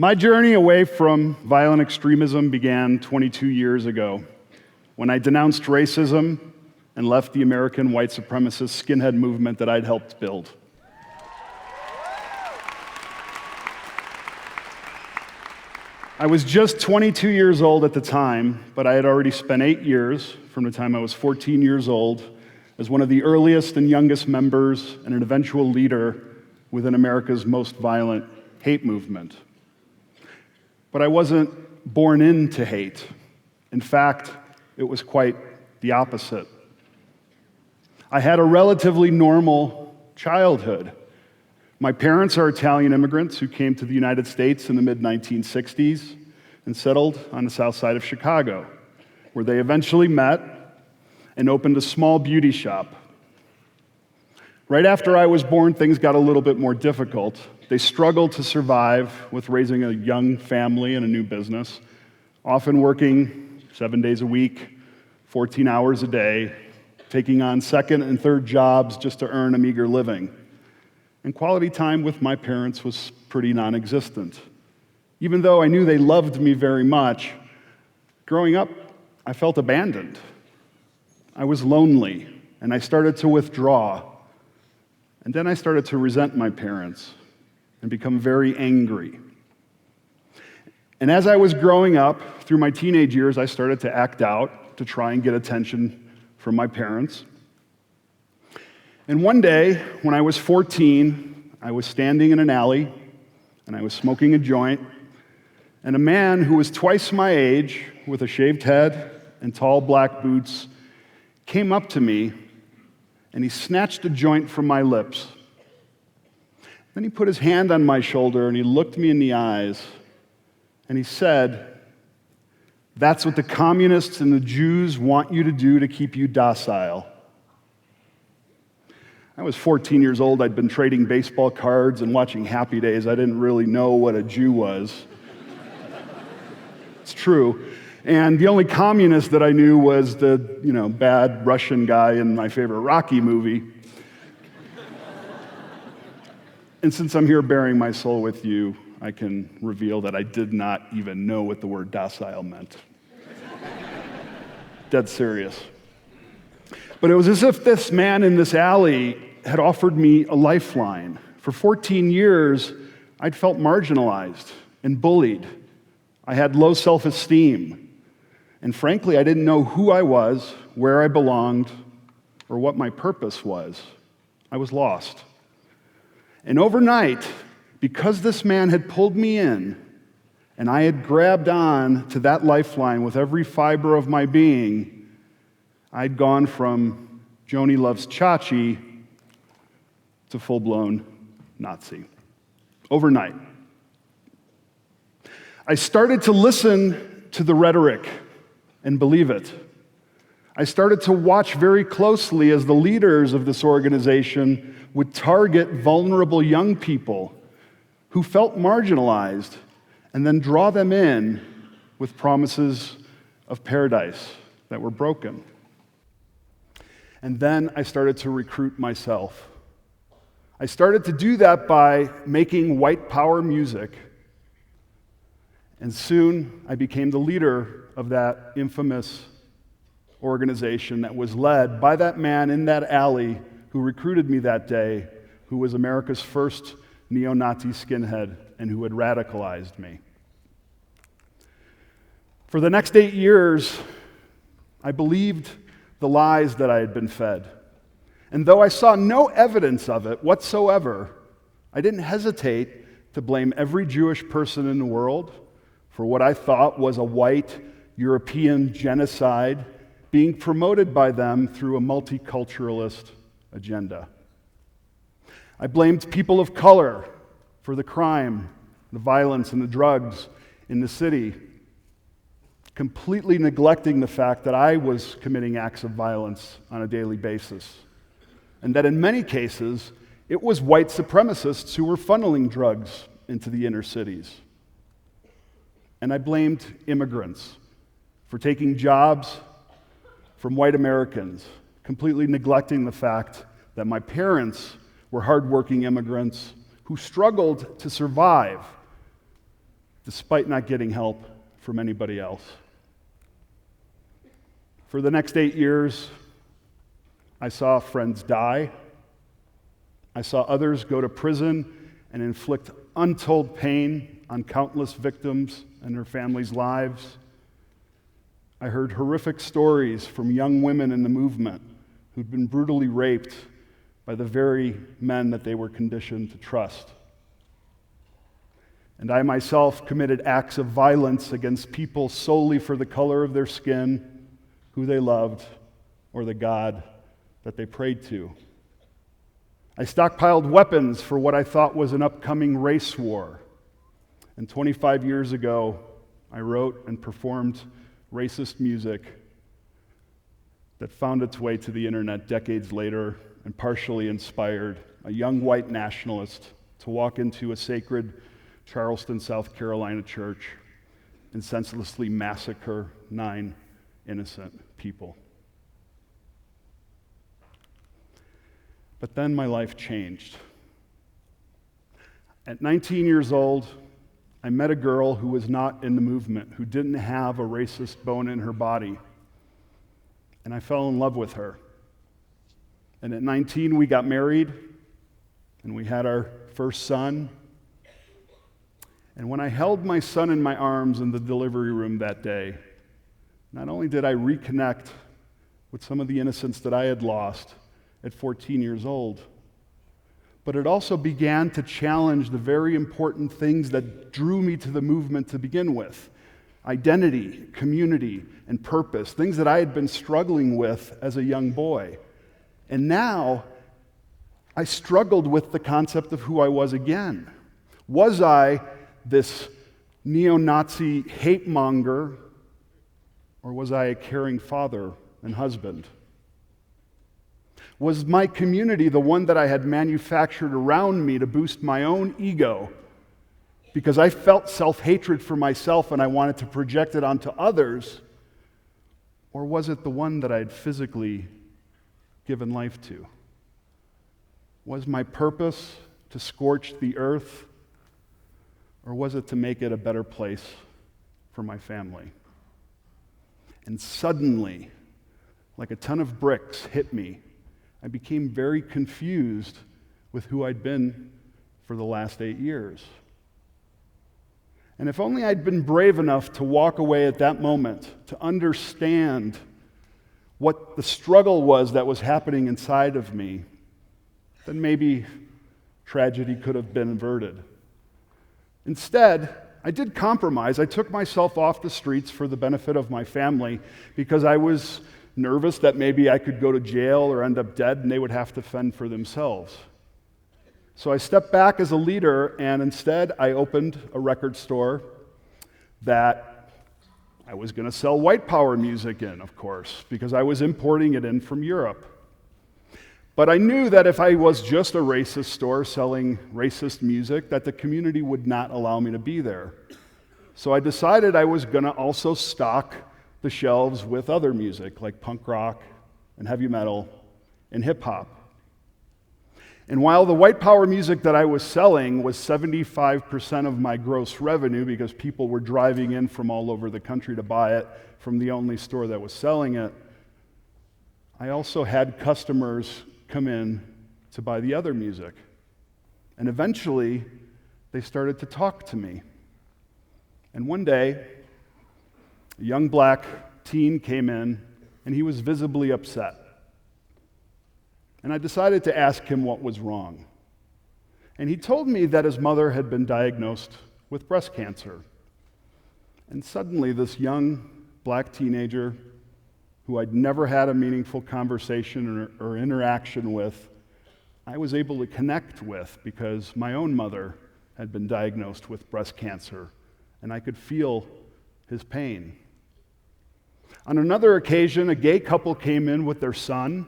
My journey away from violent extremism began 22 years ago when I denounced racism and left the American white supremacist skinhead movement that I'd helped build. I was just 22 years old at the time, but I had already spent 8 years, from the time I was 14 years old, as one of the earliest and youngest members and an eventual leader within America's most violent hate movement. But I wasn't born into hate. In fact, it was quite the opposite. I had a relatively normal childhood. My parents are Italian immigrants who came to the United States in the mid-1960s and settled on the south side of Chicago, where they eventually met and opened a small beauty shop. Right after I was born, things got a little bit more difficult. They struggled to survive with raising a young family and a new business, often working 7 days a week, 14 hours a day, taking on second and third jobs just to earn a meager living. And quality time with my parents was pretty non-existent. Even though I knew they loved me very much, growing up, I felt abandoned. I was lonely, and I started to withdraw. And then I started to resent my parents and become very angry. And as I was growing up, through my teenage years, I started to act out to try and get attention from my parents. And one day, when I was 14, I was standing in an alley, and I was smoking a joint, and a man who was twice my age, with a shaved head and tall black boots, came up to me, and he snatched a joint from my lips. Then he put his hand on my shoulder, and he looked me in the eyes, and he said, "That's what the communists and the Jews want you to do to keep you docile." I was 14 years old. I'd been trading baseball cards and watching Happy Days. I didn't really know what a Jew was. It's true. And the only communist that I knew was the, bad Russian guy in my favorite Rocky movie. And since I'm here bearing my soul with you, I can reveal that I did not even know what the word docile meant. Dead serious. But it was as if this man in this alley had offered me a lifeline. For 14 years, I'd felt marginalized and bullied. I had low self-esteem. And frankly, I didn't know who I was, where I belonged, or what my purpose was. I was lost. And overnight, because this man had pulled me in, and I had grabbed on to that lifeline with every fiber of my being, I'd gone from Joni loves Chachi to full-blown Nazi. Overnight. I started to listen to the rhetoric and believe it. I started to watch very closely as the leaders of this organization would target vulnerable young people who felt marginalized and then draw them in with promises of paradise that were broken. And then I started to recruit myself. I started to do that by making white power music. And soon I became the leader of that infamous organization that was led by that man in that alley who recruited me that day, who was America's first neo-Nazi skinhead and who had radicalized me. For the next 8 years, I believed the lies that I had been fed. And though I saw no evidence of it whatsoever, I didn't hesitate to blame every Jewish person in the world for what I thought was a white European genocide being promoted by them through a multiculturalist agenda. I blamed people of color for the crime, the violence, and the drugs in the city, completely neglecting the fact that I was committing acts of violence on a daily basis, and that in many cases, it was white supremacists who were funneling drugs into the inner cities. And I blamed immigrants for taking jobs from white Americans, completely neglecting the fact that my parents were hardworking immigrants who struggled to survive despite not getting help from anybody else. For the next 8 years, I saw friends die. I saw others go to prison and inflict untold pain on countless victims and their families' lives. I heard horrific stories from young women in the movement who'd been brutally raped by the very men that they were conditioned to trust. And I myself committed acts of violence against people solely for the color of their skin, who they loved, or the God that they prayed to. I stockpiled weapons for what I thought was an upcoming race war. And 25 years ago, I wrote and performed racist music that found its way to the internet decades later and partially inspired a young white nationalist to walk into a sacred Charleston, South Carolina church and senselessly massacre 9 innocent people. But then my life changed. At 19 years old, I met a girl who was not in the movement, who didn't have a racist bone in her body. And I fell in love with her. And at 19, we got married, and we had our first son. And when I held my son in my arms in the delivery room that day, not only did I reconnect with some of the innocence that I had lost at 14 years old, but it also began to challenge the very important things that drew me to the movement to begin with: identity, community, and purpose, things that I had been struggling with as a young boy. And now I struggled with the concept of who I was again. Was I this neo-Nazi hate monger, or was I a caring father and husband? Was my community the one that I had manufactured around me to boost my own ego because I felt self-hatred for myself and I wanted to project it onto others? Or was it the one that I had physically given life to? Was my purpose to scorch the earth, or was it to make it a better place for my family? And suddenly, like a ton of bricks hit me, I became very confused with who I'd been for the last 8 years. And if only I'd been brave enough to walk away at that moment, to understand what the struggle was that was happening inside of me, then maybe tragedy could have been averted. Instead, I did compromise. I took myself off the streets for the benefit of my family because I was nervous that maybe I could go to jail or end up dead and they would have to fend for themselves. So I stepped back as a leader, and instead I opened a record store that I was going to sell white power music in, of course, because I was importing it in from Europe. But I knew that if I was just a racist store selling racist music, that the community would not allow me to be there. So I decided I was going to also stock the shelves with other music, like punk rock and heavy metal and hip hop. And while the white power music that I was selling was 75% of my gross revenue, because people were driving in from all over the country to buy it from the only store that was selling it, I also had customers come in to buy the other music. And eventually, they started to talk to me. And one day, a young black teen came in, and he was visibly upset. And I decided to ask him what was wrong. And he told me that his mother had been diagnosed with breast cancer. And suddenly, this young black teenager, who I'd never had a meaningful conversation or interaction with, I was able to connect with because my own mother had been diagnosed with breast cancer, and I could feel his pain. On another occasion, a gay couple came in with their son,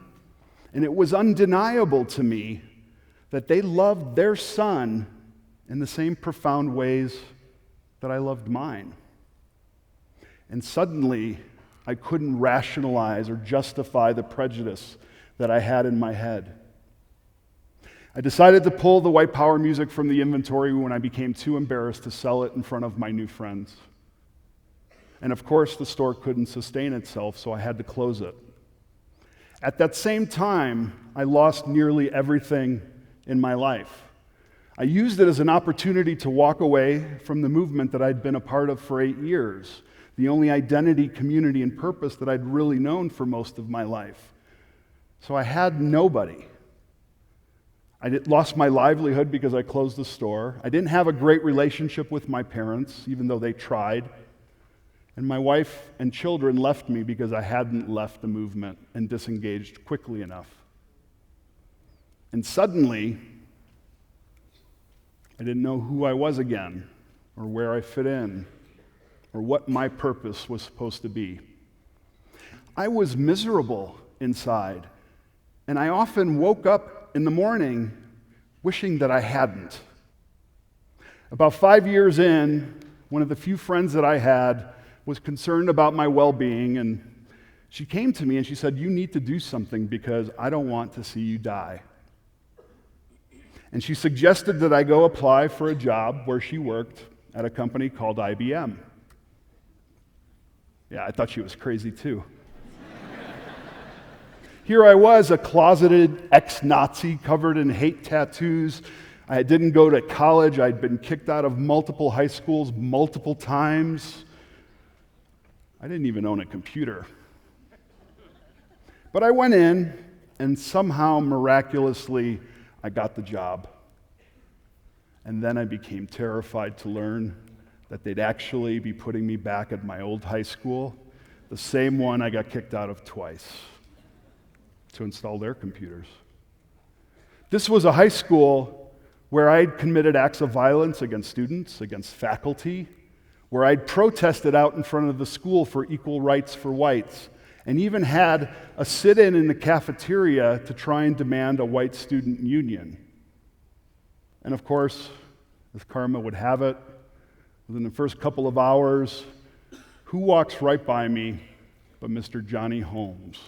and it was undeniable to me that they loved their son in the same profound ways that I loved mine. And suddenly, I couldn't rationalize or justify the prejudice that I had in my head. I decided to pull the white power music from the inventory when I became too embarrassed to sell it in front of my new friends. And of course, the store couldn't sustain itself, so I had to close it. At that same time, I lost nearly everything in my life. I used it as an opportunity to walk away from the movement that I'd been a part of for 8 years, the only identity, community, and purpose that I'd really known for most of my life. So I had nobody. I lost my livelihood because I closed the store. I didn't have a great relationship with my parents, even though they tried. And my wife and children left me because I hadn't left the movement and disengaged quickly enough. And suddenly, I didn't know who I was again, or where I fit in, or what my purpose was supposed to be. I was miserable inside, and I often woke up in the morning wishing that I hadn't. About 5 years in, one of the few friends that I had was concerned about my well-being, and she came to me and she said, "You need to do something because I don't want to see you die." And she suggested that I go apply for a job where she worked at a company called IBM. Yeah, I thought she was crazy too. Here I was, a closeted ex-Nazi covered in hate tattoos. I didn't go to college. I'd been kicked out of multiple high schools multiple times. I didn't even own a computer. But I went in, and somehow, miraculously, I got the job. And then I became terrified to learn that they'd actually be putting me back at my old high school, the same one I got kicked out of twice, to install their computers. This was a high school where I'd committed acts of violence against students, against faculty, where I'd protested out in front of the school for equal rights for whites, and even had a sit-in in the cafeteria to try and demand a white student union. And of course, as karma would have it, within the first couple of hours, who walks right by me but Mr. Johnny Holmes,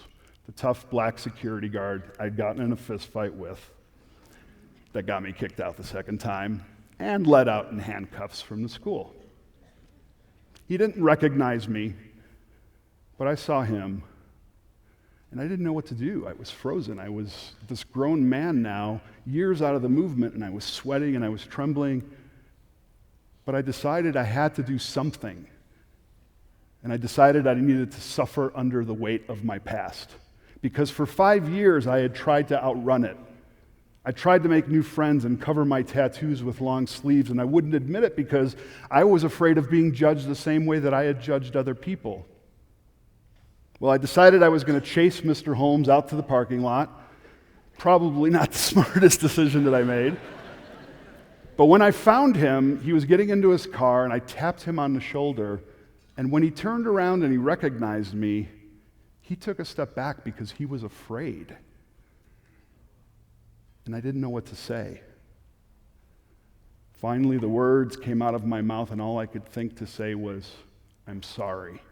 the tough black security guard I'd gotten in a fist fight with that got me kicked out the second time and let out in handcuffs from the school. He didn't recognize me, but I saw him, and I didn't know what to do. I was frozen. I was this grown man now, years out of the movement, and I was sweating and I was trembling. But I decided I had to do something. And I decided I needed to suffer under the weight of my past. Because for 5 years I had tried to outrun it. I tried to make new friends and cover my tattoos with long sleeves, and I wouldn't admit it because I was afraid of being judged the same way that I had judged other people. Well, I decided I was going to chase Mr. Holmes out to the parking lot. Probably not the smartest decision that I made. But when I found him, he was getting into his car, and I tapped him on the shoulder, and when he turned around and he recognized me, he took a step back because he was afraid. And I didn't know what to say. Finally, the words came out of my mouth, and all I could think to say was, "I'm sorry."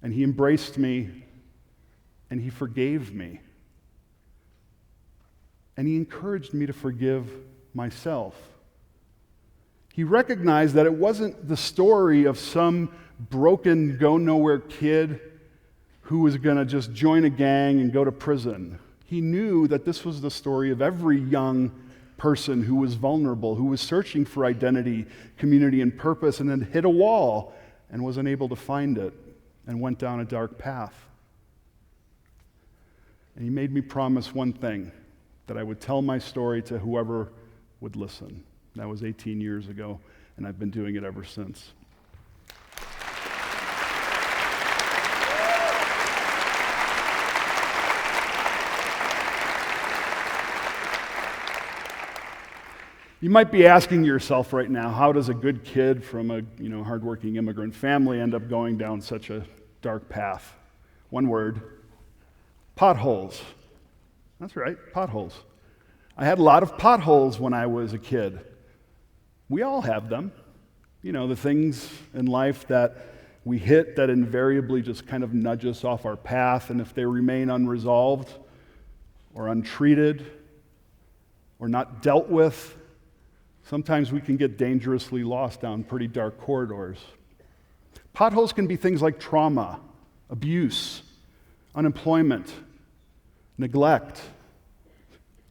And he embraced me, and he forgave me. And he encouraged me to forgive myself. He recognized that it wasn't the story of some broken, go-nowhere kid who was going to just join a gang and go to prison. He knew that this was the story of every young person who was vulnerable, who was searching for identity, community, and purpose, and then hit a wall and was unable to find it and went down a dark path. And he made me promise one thing, that I would tell my story to whoever would listen. That was 18 years ago, and I've been doing it ever since. You might be asking yourself right now, how does a good kid from a hardworking immigrant family end up going down such a dark path? One word: potholes. That's right, potholes. I had a lot of potholes when I was a kid. We all have them. The things in life that we hit that invariably just kind of nudge us off our path, and if they remain unresolved or untreated, or not dealt with, sometimes we can get dangerously lost down pretty dark corridors. Potholes can be things like trauma, abuse, unemployment, neglect,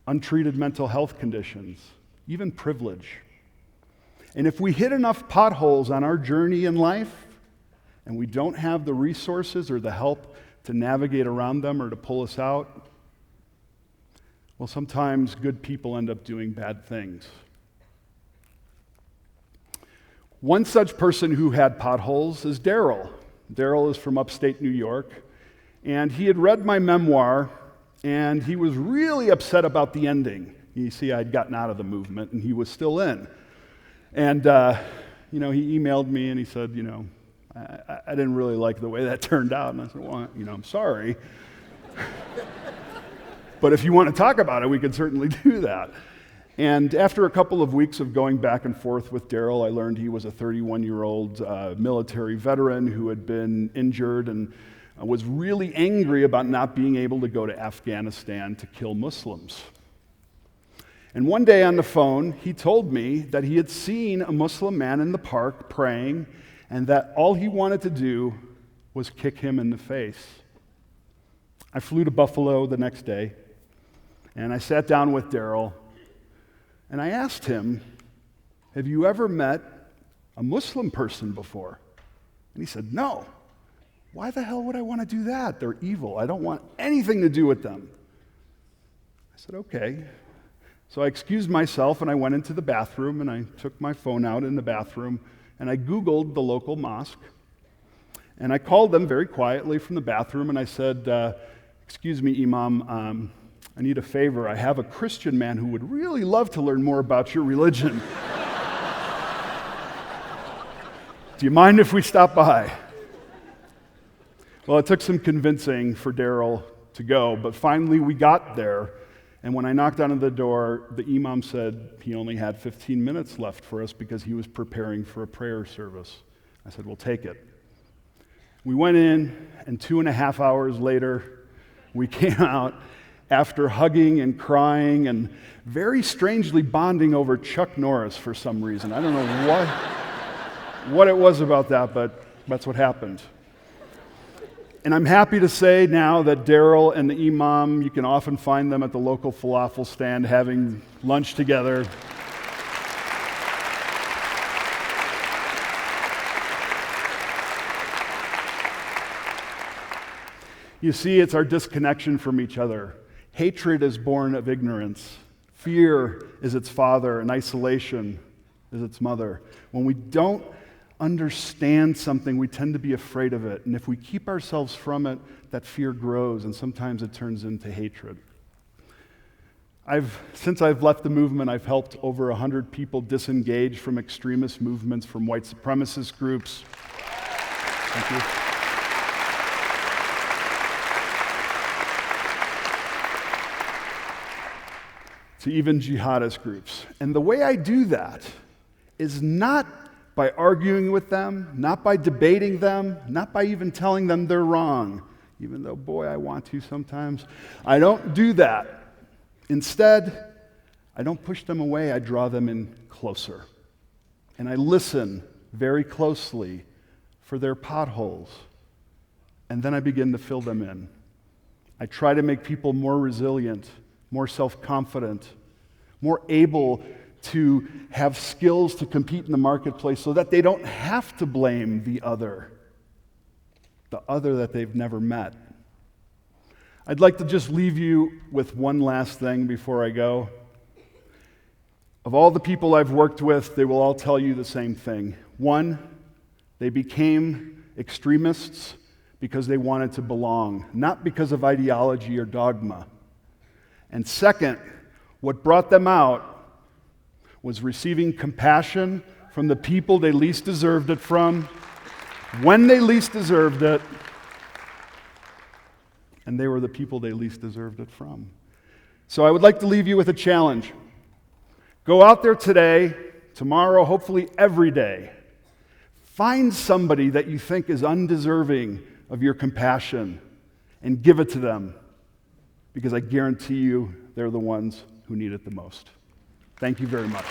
untreated mental health conditions, even privilege. And if we hit enough potholes on our journey in life, and we don't have the resources or the help to navigate around them or to pull us out, well, sometimes good people end up doing bad things. One such person who had potholes is Daryl. Daryl is from upstate New York, and he had read my memoir, and he was really upset about the ending. You see, I'd gotten out of the movement, and he was still in. And, he emailed me, and he said, I didn't really like the way that turned out. And I said, well, I'm sorry. But if you want to talk about it, we can certainly do that. And after a couple of weeks of going back and forth with Daryl, I learned he was a 31-year-old military veteran who had been injured and was really angry about not being able to go to Afghanistan to kill Muslims. And one day on the phone, he told me that he had seen a Muslim man in the park praying, and that all he wanted to do was kick him in the face. I flew to Buffalo the next day, and I sat down with Daryl, and I asked him, have you ever met a Muslim person before? And he said, no. Why the hell would I want to do that? They're evil. I don't want anything to do with them. I said, okay. So I excused myself, and I went into the bathroom, and I took my phone out in the bathroom, and I Googled the local mosque, and I called them very quietly from the bathroom, and I said, excuse me, Imam, I need a favor. I have a Christian man who would really love to learn more about your religion. Do you mind if we stop by? Well, it took some convincing for Daryl to go, but finally we got there, and when I knocked on the door, the imam said he only had 15 minutes left for us because he was preparing for a prayer service. I said, well, take it. We went in, and 2.5 hours later, we came out after hugging and crying and very strangely bonding over Chuck Norris for some reason. I don't know what it was about that, but that's what happened. And I'm happy to say now that Daryl and the imam, you can often find them at the local falafel stand having lunch together. You see, it's our disconnection from each other. Hatred is born of ignorance. Fear is its father, and isolation is its mother. When we don't understand something, we tend to be afraid of it. And if we keep ourselves from it, that fear grows, and sometimes it turns into hatred. Since I've left the movement, I've helped over 100 people disengage from extremist movements, from white supremacist groups. Thank you. To even jihadist groups. And the way I do that is not by arguing with them, not by debating them, not by even telling them they're wrong, even though, boy, I want to sometimes. I don't do that. Instead, I don't push them away, I draw them in closer. And I listen very closely for their potholes, and then I begin to fill them in. I try to make people more resilient, more self-confident, more able to have skills to compete in the marketplace so that they don't have to blame the other that they've never met. I'd like to just leave you with one last thing before I go. Of all the people I've worked with, they will all tell you the same thing. One, they became extremists because they wanted to belong, not because of ideology or dogma. And second, what brought them out was receiving compassion from the people they least deserved it from, when they least deserved it, and they were the people they least deserved it from. So I would like to leave you with a challenge. Go out there today, tomorrow, hopefully every day. Find somebody that you think is undeserving of your compassion and give it to them, because I guarantee you they're the ones who need it the most. Thank you very much.